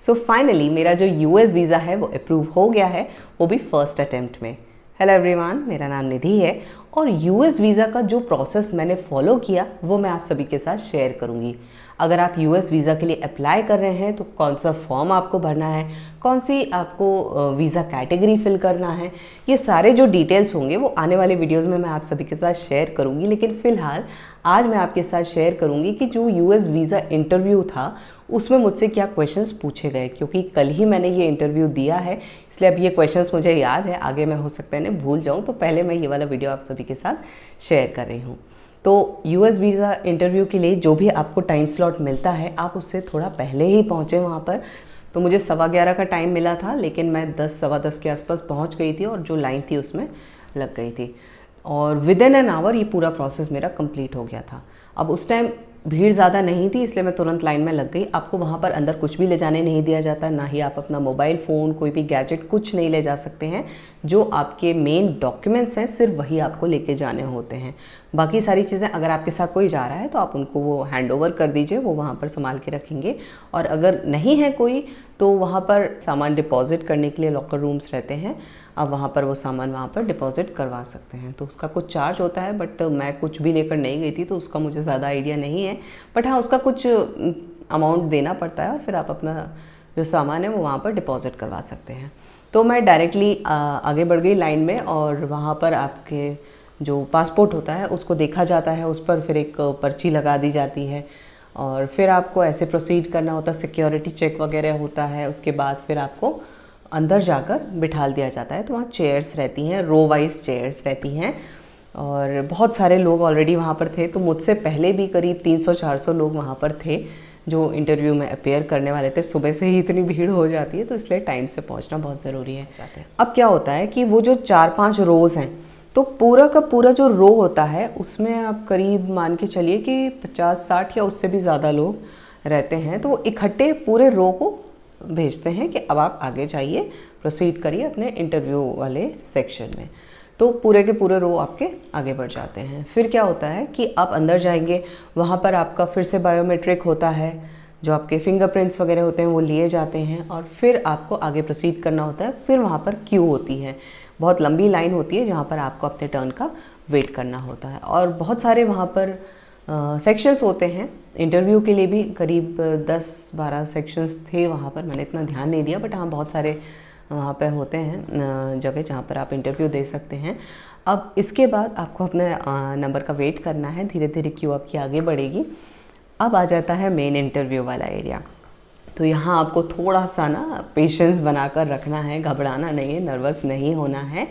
So finally मेरा जो US visa है वो अप्रूव हो गया है, वो भी फर्स्ट अटेम्प्ट में। हेलो एवरीवन, मेरा नाम निधि है और यूएस वीज़ा का जो प्रोसेस मैंने फॉलो किया वो मैं आप सभी के साथ शेयर करूंगी। अगर आप यूएस वीज़ा के लिए अप्लाई कर रहे हैं तो कौन सा फॉर्म आपको भरना है, कौन सी आपको वीज़ा कैटेगरी फिल करना है, ये सारे जो डिटेल्स होंगे वो आने वाले वीडियोस में मैं आप सभी के साथ शेयर करूंगी। लेकिन फ़िलहाल आज मैं आपके साथ शेयर करूंगी कि जो यूएस वीज़ा इंटरव्यू था उसमें मुझसे क्या क्वेश्चंस पूछे गए, क्योंकि कल ही मैंने ये इंटरव्यू दिया है इसलिए अब ये क्वेश्चंस मुझे याद है। आगे मैं हो सकता है भूल जाऊँ, तो पहले मैं ये वाला वीडियो आप सभी के साथ शेयर कर रही हूँ। तो यूएस वीज़ा इंटरव्यू के लिए जो भी आपको टाइम स्लॉट मिलता है आप उससे थोड़ा पहले ही पहुँचे वहाँ पर। तो मुझे 11:15 का टाइम मिला था, लेकिन मैं 10 सवा 10 के आसपास पहुँच गई थी और जो लाइन थी उसमें लग गई थी और विद इन एन आवर ये पूरा प्रोसेस मेरा कंप्लीट हो गया था। अब उस टाइम भीड़ ज़्यादा नहीं थी इसलिए मैं तुरंत लाइन में लग गई। आपको वहाँ पर अंदर कुछ भी ले जाने नहीं दिया जाता, ना ही आप अपना मोबाइल फ़ोन, कोई भी गैजेट कुछ नहीं ले जा सकते हैं। जो आपके मेन डॉक्यूमेंट्स हैं सिर्फ वही आपको लेके जाने होते हैं। बाकी सारी चीज़ें अगर आपके साथ कोई जा रहा है तो आप उनको वो हैंड ओवर कर दीजिए, वो वहाँ पर संभाल के रखेंगे। और अगर नहीं है कोई तो वहाँ पर सामान डिपॉजिट करने के लिए लॉकर रूम्स रहते हैं, आप वहाँ पर वो सामान वहाँ पर डिपॉजिट करवा सकते हैं। तो उसका कुछ चार्ज होता है, बट मैं कुछ भी लेकर नहीं गई थी तो उसका मुझे ज़्यादा आइडिया नहीं है। बट हाँ, उसका कुछ अमाउंट देना पड़ता है और फिर आप अपना जो सामान है वो वहाँ पर डिपॉजिट करवा सकते हैं। तो मैं डायरेक्टली आगे बढ़ गई लाइन में और वहाँ पर आपके जो पासपोर्ट होता है उसको देखा जाता है, उस पर फिर एक पर्ची लगा दी जाती है और फिर आपको ऐसे प्रोसीड करना होता है। सिक्योरिटी चेक वगैरह होता है, उसके बाद फिर आपको अंदर जाकर बिठाल दिया जाता है। तो वहाँ चेयर्स रहती हैं, रो वाइज चेयर्स रहती हैं और बहुत सारे लोग ऑलरेडी वहाँ पर थे। तो मुझसे पहले भी करीब 300-400 लोग वहाँ पर थे जो इंटरव्यू में अपेयर करने वाले थे। सुबह से ही इतनी भीड़ हो जाती है तो इसलिए टाइम से पहुँचना बहुत ज़रूरी है। अब क्या होता है कि वो जो 4-5 रोज़ हैं, तो पूरा का पूरा जो रो होता है उसमें आप करीब मान के चलिए कि 50-60 या उससे भी ज़्यादा लोग रहते हैं। तो वो इकट्ठे पूरे रो को भेजते हैं कि अब आप आगे जाइए, प्रोसीड करिए अपने इंटरव्यू वाले सेक्शन में। तो पूरे के पूरे रो आपके आगे बढ़ जाते हैं। फिर क्या होता है कि आप अंदर जाएंगे, वहाँ पर आपका फिर से बायोमेट्रिक होता है, जो आपके फिंगरप्रिंट्स वगैरह होते हैं वो लिए जाते हैं और फिर आपको आगे प्रोसीड करना होता है। फिर वहाँ पर क्यू होती है, बहुत लंबी लाइन होती है जहाँ पर आपको अपने टर्न का वेट करना होता है। और बहुत सारे वहाँ पर सेक्शंस होते हैं इंटरव्यू के लिए भी, करीब 10-12 सेक्शंस थे वहाँ पर। मैंने इतना ध्यान नहीं दिया, बट हाँ बहुत सारे वहाँ पे होते हैं जगह जहाँ पर आप इंटरव्यू दे सकते हैं। अब इसके बाद आपको अपने नंबर का वेट करना है, धीरे धीरे क्यू आपकी आगे बढ़ेगी। अब आ जाता है मेन इंटरव्यू वाला एरिया। तो यहाँ आपको थोड़ा सा ना पेशेंस बनाकर रखना है, घबराना नहीं है, नर्वस नहीं होना है।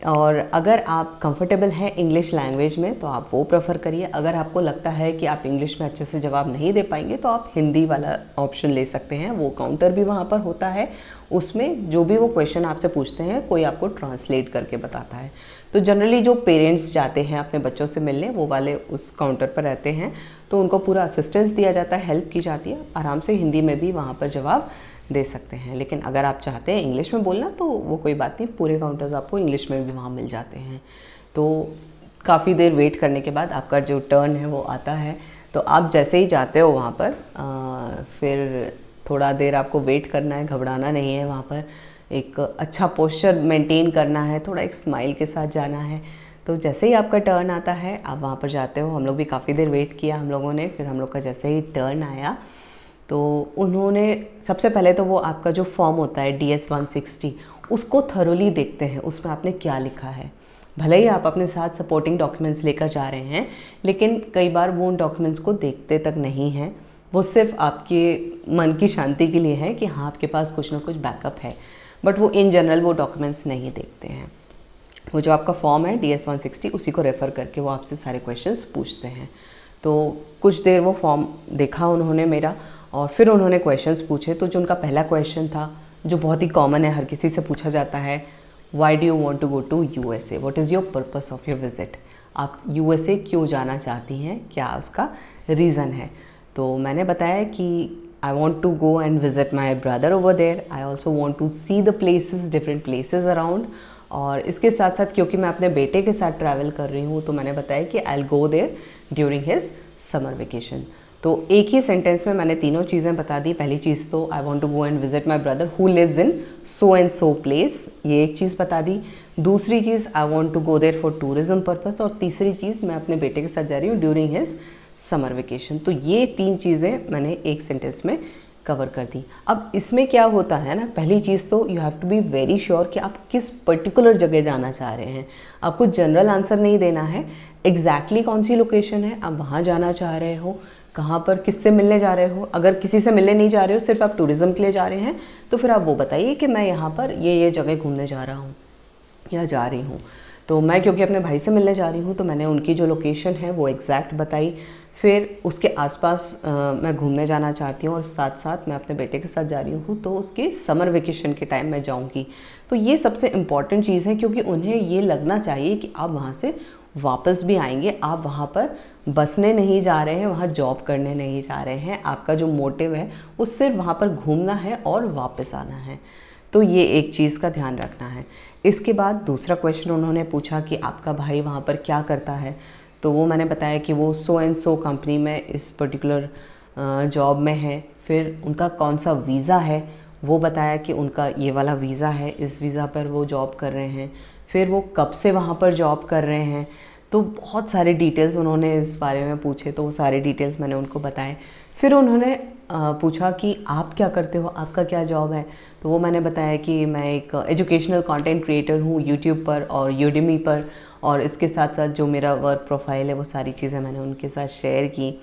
और अगर आप कंफर्टेबल हैं इंग्लिश लैंग्वेज में तो आप वो प्रेफर करिए। अगर आपको लगता है कि आप इंग्लिश में अच्छे से जवाब नहीं दे पाएंगे तो आप हिंदी वाला ऑप्शन ले सकते हैं। वो काउंटर भी वहाँ पर होता है, उसमें जो भी वो क्वेश्चन आपसे पूछते हैं कोई आपको ट्रांसलेट करके बताता है। तो जनरली जो पेरेंट्स जाते हैं अपने बच्चों से मिलने, वो वाले उस काउंटर पर रहते हैं, तो उनको पूरा असिस्टेंस दिया जाता है, हेल्प की जाती है। आराम से हिंदी में भी वहाँ पर जवाब दे सकते हैं। लेकिन अगर आप चाहते हैं इंग्लिश में बोलना तो वो कोई बात नहीं, पूरे काउंटर्स आपको इंग्लिश में भी वहाँ मिल जाते हैं। तो काफ़ी देर वेट करने के बाद आपका जो टर्न है वो आता है। तो आप जैसे ही जाते हो वहाँ पर फिर थोड़ा देर आपको वेट करना है, घबराना नहीं है। वहाँ पर एक अच्छा पोस्चर मेंटेन करना है, थोड़ा एक स्माइल के साथ जाना है। तो जैसे ही आपका टर्न आता है आप वहाँ पर जाते हो। हम लोग भी काफ़ी देर वेट किया हम लोगों ने। फिर हम लोग का जैसे ही टर्न आया तो उन्होंने सबसे पहले तो वो आपका जो फॉर्म होता है DS-160 उसको थरोली देखते हैं, उसमें आपने क्या लिखा है। भले ही आप अपने साथ सपोर्टिंग डॉक्यूमेंट्स लेकर जा रहे हैं, लेकिन कई बार वो उन डॉक्यूमेंट्स को देखते तक नहीं हैं। वो सिर्फ आपके मन की शांति के लिए है कि हाँ आपके पास कुछ ना कुछ बैकअप है, बट वो इन जनरल वो डॉक्यूमेंट्स नहीं देखते हैं। वो जो आपका फॉर्म है DS-160 उसी को रेफ़र करके वो आपसे सारे क्वेश्चंस पूछते हैं। तो कुछ देर वो फॉर्म देखा उन्होंने मेरा और फिर उन्होंने क्वेश्चंस पूछे। तो जो उनका पहला क्वेश्चन था, जो बहुत ही कॉमन है, हर किसी से पूछा जाता है, why do you want to go to USA, what is your purpose of your visit. आप USA क्यों जाना चाहती हैं, क्या उसका रीज़न है। तो मैंने बताया कि I want to go and visit my brother over there, I also want to see the places, different places around. और इसके साथ साथ क्योंकि मैं अपने बेटे के साथ ट्रैवल कर रही हूँ तो मैंने बताया कि I will go there during his summer vacation. तो एक ही सेंटेंस में मैंने तीनों चीज़ें बता दी। पहली चीज़ तो I want to go and visit my brother who lives in so and so place, ये एक चीज़ बता दी। दूसरी चीज़ I want to go there for tourism purpose, और तीसरी चीज़ मैं अपने बेटे के साथ जा रही हूँ ड्यूरिंग हिज समर वेकेशन। तो ये 3 चीज़ें मैंने एक सेंटेंस में कवर कर दी। अब इसमें क्या होता है ना, पहली चीज़ तो you have to be very sure कि आप किस पर्टिकुलर जगह जाना चाह रहे हैं। आपको जनरल आंसर नहीं देना है, एग्जैक्टली कौन सी लोकेशन है आप वहाँ जाना चाह रहे हो, कहाँ पर किससे मिलने जा रहे हो। अगर किसी से मिलने नहीं जा रहे हो, सिर्फ आप टूरिज़्म के लिए जा रहे हैं, तो फिर आप वो बताइए कि मैं यहाँ पर ये जगह घूमने जा रहा हूँ या जा रही हूँ। तो मैं क्योंकि अपने भाई से मिलने जा रही हूँ तो मैंने उनकी जो लोकेशन है वो एग्जैक्ट बताई। फिर उसके आसपास मैं घूमने जाना चाहती हूँ और साथ साथ मैं अपने बेटे के साथ जा रही हूँ, तो उसके समर वेकेशन के टाइम मैं जाऊँगी। तो ये सबसे इम्पॉर्टेंट चीज़ है, क्योंकि उन्हें ये लगना चाहिए कि आप वहाँ से वापस भी आएंगे। आप वहाँ पर बसने नहीं जा रहे हैं, वहाँ जॉब करने नहीं जा रहे हैं। आपका जो मोटिव है वो सिर्फ वहाँ पर घूमना है और वापस आना है। तो ये एक चीज़ का ध्यान रखना है। इसके बाद दूसरा क्वेश्चन उन्होंने पूछा कि आपका भाई वहाँ पर क्या करता है। तो वो मैंने बताया कि वो सो एंड सो कंपनी में इस पर्टिकुलर जॉब में है। फिर उनका कौन सा वीज़ा है वो बताया कि उनका ये वाला वीज़ा है, इस वीज़ा पर वो जॉब कर रहे हैं। फिर वो कब से वहाँ पर जॉब कर रहे हैं, तो बहुत सारे डिटेल्स उन्होंने इस बारे में पूछे, तो वो सारे डिटेल्स मैंने उनको बताए। फिर उन्होंने पूछा कि आप क्या करते हो, आपका क्या जॉब है। तो वो मैंने बताया कि मैं एक एजुकेशनल कंटेंट क्रिएटर हूँ यूट्यूब पर और यूडेमी पर, और इसके साथ साथ जो मेरा वर्क प्रोफाइल है वो सारी चीज़ें मैंने उनके साथ शेयर की।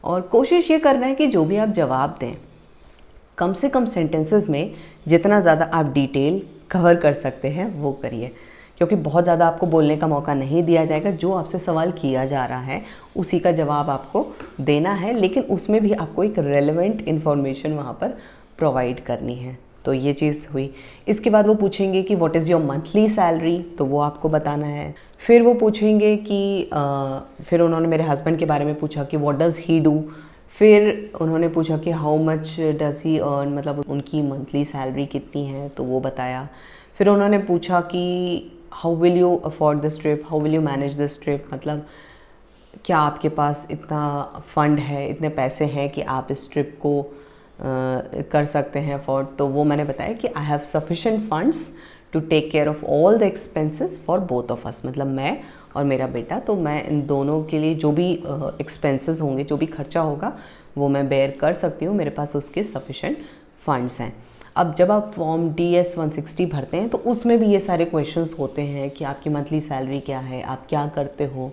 और कोशिश ये करना है कि जो भी आप जवाब दें, कम से कम सेंटेंसेस में जितना ज़्यादा आप डिटेल कवर कर सकते हैं वो करिए, क्योंकि बहुत ज़्यादा आपको बोलने का मौका नहीं दिया जाएगा। जो आपसे सवाल किया जा रहा है उसी का जवाब आपको देना है, लेकिन उसमें भी आपको एक रेलेवेंट इन्फॉर्मेशन वहाँ पर प्रोवाइड करनी है। तो ये चीज़ हुई। इसके बाद वो पूछेंगे कि what is your monthly salary, तो वो आपको बताना है। फिर वो पूछेंगे कि फिर उन्होंने मेरे हस्बैंड के बारे में पूछा कि व्हाट डज़ ही डू। फिर उन्होंने पूछा कि how much does he earn, मतलब उनकी मंथली सैलरी कितनी है, तो वो बताया। फिर उन्होंने पूछा कि how will you afford this trip, how will you manage this trip, मतलब क्या आपके पास इतना फ़ंड है, इतने पैसे हैं कि आप इस ट्रिप को कर सकते हैं अफोर्ड। तो वो मैंने बताया कि I have sufficient funds to take care of all the expenses for both of us, मतलब मैं और मेरा बेटा, तो मैं इन दोनों के लिए जो भी एक्सपेंसेस होंगे, जो भी खर्चा होगा वो मैं बेयर कर सकती हूँ, मेरे पास उसके सफिशेंट फंड्स हैं। अब जब आप फॉर्म DS 160 भरते हैं तो उसमें भी ये सारे क्वेश्चंस होते हैं कि आपकी मंथली सैलरी क्या है, आप क्या करते हो,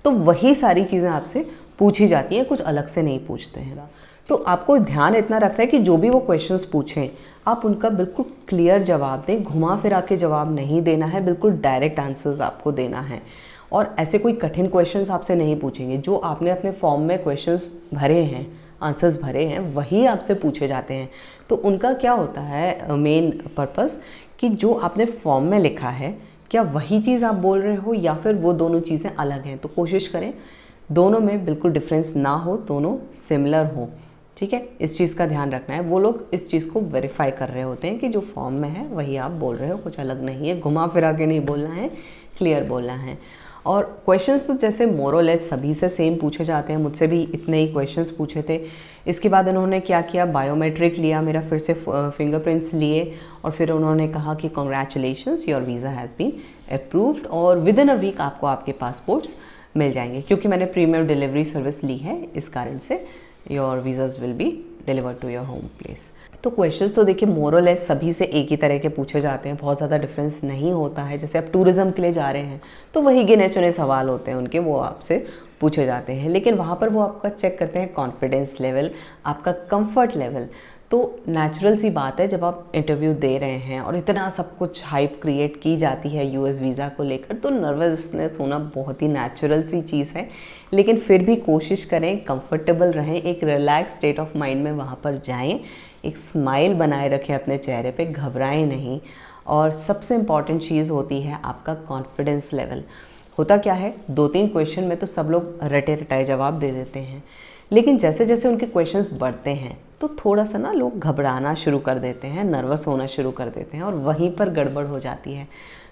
तो वही सारी चीज़ें आपसे पूछी जाती हैं, कुछ अलग से नहीं पूछते हैं। तो आपको ध्यान इतना रखना है कि जो भी वो क्वेश्चंस पूछें आप उनका बिल्कुल क्लियर जवाब दें, घुमा फिरा के जवाब नहीं देना है, बिल्कुल डायरेक्ट आंसर्स आपको देना है। और ऐसे कोई कठिन क्वेश्चंस आपसे नहीं पूछेंगे, जो आपने अपने फॉर्म में क्वेश्चंस भरे हैं, आंसर्स भरे हैं, वही आपसे पूछे जाते हैं। तो उनका क्या होता है मेन पर्पस, कि जो आपने फॉर्म में लिखा है क्या वही चीज़ आप बोल रहे हो या फिर वो दोनों चीज़ें अलग हैं। तो कोशिश करें दोनों में बिल्कुल डिफरेंस ना हो, दोनों सिमिलर हो, ठीक है। इस चीज़ का ध्यान रखना है। वो लोग इस चीज़ को वेरीफाई कर रहे होते हैं कि जो फॉर्म में है वही आप बोल रहे हो, कुछ अलग नहीं है, घुमा फिरा के नहीं बोलना है, क्लियर बोलना है। और क्वेश्चंस तो जैसे मोर और लेस सभी से सेम पूछे जाते हैं, मुझसे भी इतने ही क्वेश्चंस पूछे थे। इसके बाद उन्होंने क्या किया, बायोमेट्रिक लिया मेरा, फिर से फिंगरप्रिंट्स लिए, और फिर उन्होंने कहा कि congratulations your visa has been approved, और विद इन अ वीक आपको आपके पासपोर्ट्स मिल जाएंगे। क्योंकि मैंने प्रीमियम डिलीवरी सर्विस ली है, इस कारण से your visas will be delivered to your home place. तो क्वेश्चंस तो देखिए मोर और लेस सभी से एक ही तरह के पूछे जाते हैं, बहुत ज़्यादा डिफरेंस नहीं होता है। जैसे आप टूरिज़्म के लिए जा रहे हैं तो वही गिने चुने सवाल होते हैं उनके, वो आपसे पूछे जाते हैं, लेकिन वहाँ पर वो आपका चेक करते हैं कॉन्फिडेंस लेवल, आपका कंफर्ट लेवल। तो नेचुरल सी बात है, जब आप इंटरव्यू दे रहे हैं और इतना सब कुछ हाइप क्रिएट की जाती है US वीज़ा को लेकर, तो नर्वसनेस होना बहुत ही नेचुरल सी चीज़ है। लेकिन फिर भी कोशिश करें कंफर्टेबल रहें, एक रिलैक्स स्टेट ऑफ माइंड में वहाँ पर जाएं, एक स्माइल बनाए रखें अपने चेहरे पे, घबराएं नहीं। और सबसे इम्पॉर्टेंट चीज़ होती है आपका कॉन्फिडेंस लेवल। होता क्या है, 2-3 क्वेश्चन में तो सब लोग रटे रटाए जवाब दे देते हैं, लेकिन जैसे जैसे उनके क्वेश्चंस बढ़ते हैं तो थोड़ा सा ना लोग घबराना शुरू कर देते हैं, नर्वस होना शुरू कर देते हैं, और वहीं पर गड़बड़ हो जाती है।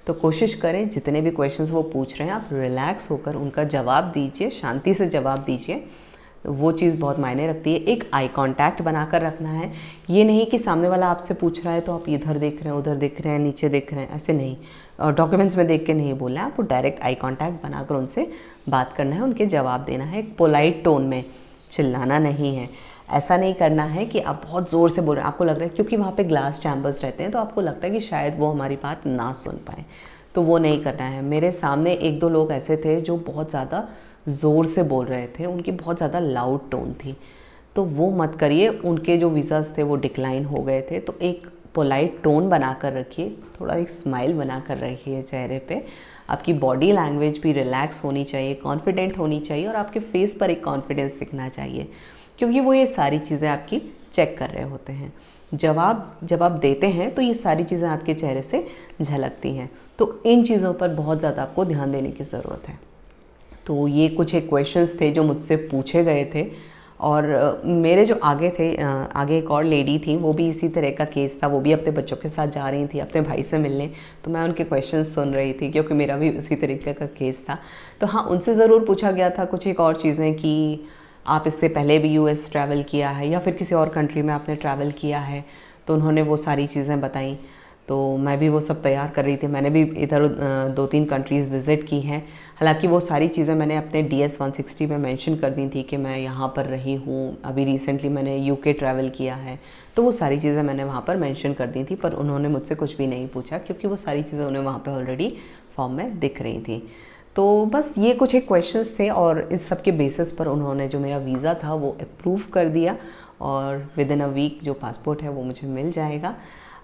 तो कोशिश करें जितने भी क्वेश्चंस वो पूछ रहे हैं आप रिलैक्स होकर उनका जवाब दीजिए, शांति से जवाब दीजिए। तो वो चीज़ बहुत मायने रखती है। एक आई कांटेक्ट बनाकर रखना है, ये नहीं कि सामने वाला आपसे पूछ रहा है तो आप इधर देख रहे हैं, उधर देख रहे हैं, नीचे देख रहे हैं, ऐसे नहीं। और डॉक्यूमेंट्स में देख के नहीं बोलना है, आपको डायरेक्ट आई कांटेक्ट बनाकर उनसे बात करना है, उनके जवाब देना है, एक पोलाइट टोन में, चिल्लाना नहीं है। ऐसा नहीं करना है कि आप बहुत ज़ोर से बोल रहे हैं, आपको लग रहा है, क्योंकि वहाँ पे ग्लास चैम्बर्स रहते हैं तो आपको लगता है कि शायद वो हमारी बात ना सुन पाए, तो वो नहीं करना है। मेरे सामने एक दो लोग ऐसे थे जो बहुत ज़्यादा ज़ोर से बोल रहे थे, उनकी बहुत ज़्यादा लाउड टोन थी, तो वो मत करिए। उनके जो वीज़ाज़ थे वो डिक्लाइन हो गए थे। तो एक पोलाइट टोन बना कर रखिए, थोड़ा एक स्माइल बना कर रखिए चेहरे पे। आपकी बॉडी लैंग्वेज भी रिलैक्स होनी चाहिए, कॉन्फिडेंट होनी चाहिए, और आपके फेस पर एक कॉन्फिडेंस दिखना चाहिए, क्योंकि वो ये सारी चीज़ें आपकी चेक कर रहे होते हैं। जवाब जब आप देते हैं तो ये सारी चीज़ें आपके चेहरे से झलकती हैं। तो इन चीज़ों पर बहुत ज़्यादा आपको ध्यान देने की ज़रूरत है। तो ये कुछ एक क्वेश्चंस थे जो मुझसे पूछे गए थे, और मेरे जो आगे थे, आगे एक और लेडी थी, वो भी इसी तरह का केस था। वो भी अपने बच्चों के साथ जा रही थी अपने भाई से मिलने, तो मैं उनके क्वेश्चंस सुन रही थी, क्योंकि मेरा भी उसी तरीके का केस था। तो हाँ, उनसे ज़रूर पूछा गया था कुछ एक और चीज़ें कि आप इससे पहले भी यूएस ट्रैवल किया है या फिर किसी और कंट्री में आपने ट्रैवल किया है, तो उन्होंने वो सारी चीज़ें बताई। तो मैं भी वो सब तैयार कर रही थी। मैंने भी इधर 2-3 कंट्रीज़ विज़िट की हैं। हालांकि वो सारी चीज़ें मैंने अपने DS 160 में मेंशन कर दी थी कि मैं यहाँ पर रही हूँ। अभी रिसेंटली मैंने UK ट्रैवल किया है, तो वो सारी चीज़ें मैंने वहाँ पर मेंशन कर दी थी, पर उन्होंने मुझसे कुछ भी नहीं पूछा, क्योंकि वो सारी चीज़ें उन्हें वहाँ पर ऑलरेडी फॉर्म में दिख रही थी। तो बस ये कुछ एक क्वेश्चंस थे, और इस सब के बेसिस पर उन्होंने जो मेरा वीज़ा था वो अप्रूव कर दिया, और विद इन अ वीक जो पासपोर्ट है वो मुझे मिल जाएगा।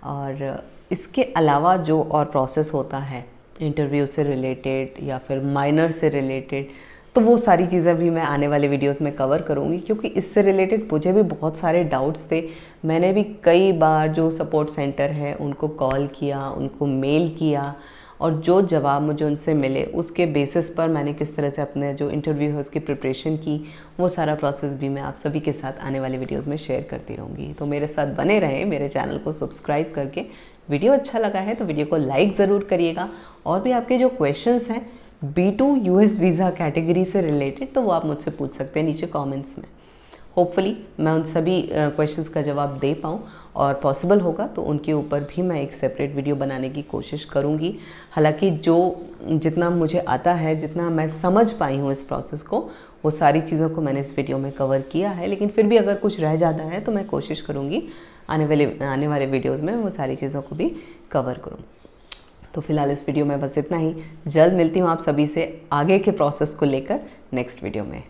और इसके अलावा जो और प्रोसेस होता है इंटरव्यू से रिलेटेड या फिर माइनर से रिलेटेड, तो वो सारी चीज़ें भी मैं आने वाले वीडियोस में कवर करूँगी, क्योंकि इससे रिलेटेड मुझे भी बहुत सारे डाउट्स थे। मैंने भी कई बार जो सपोर्ट सेंटर है उनको कॉल किया, उनको मेल किया, और जो जवाब मुझे उनसे मिले उसके बेसिस पर मैंने किस तरह से अपने जो इंटरव्यू है उसकी प्रिपरेशन की, वो सारा प्रोसेस भी मैं आप सभी के साथ आने वाले वीडियोस में शेयर करती रहूँगी। तो मेरे साथ बने रहें, मेरे चैनल को सब्सक्राइब करके। वीडियो अच्छा लगा है तो वीडियो को लाइक ज़रूर करिएगा, और भी आपके जो क्वेश्चंस हैं B2 US वीज़ा कैटेगरी से रिलेटेड, तो वो आप मुझसे पूछ सकते हैं नीचे कॉमेंट्स में। होपफुली मैं उन सभी क्वेश्चंस का जवाब दे पाऊँ, और पॉसिबल होगा तो उनके ऊपर भी मैं एक सेपरेट वीडियो बनाने की कोशिश करूँगी। हालांकि जितना मुझे आता है, जितना मैं समझ पाई हूँ इस प्रोसेस को, वो सारी चीज़ों को मैंने इस वीडियो में कवर किया है। लेकिन फिर भी अगर कुछ रह जाता है तो मैं कोशिश करूँगी आने वाले वीडियोज़ में वो सारी चीज़ों को भी कवर करूँ। तो फिलहाल इस वीडियो में बस इतना ही। जल्द मिलती हूँ आप सभी से आगे के प्रोसेस को लेकर नेक्स्ट वीडियो में।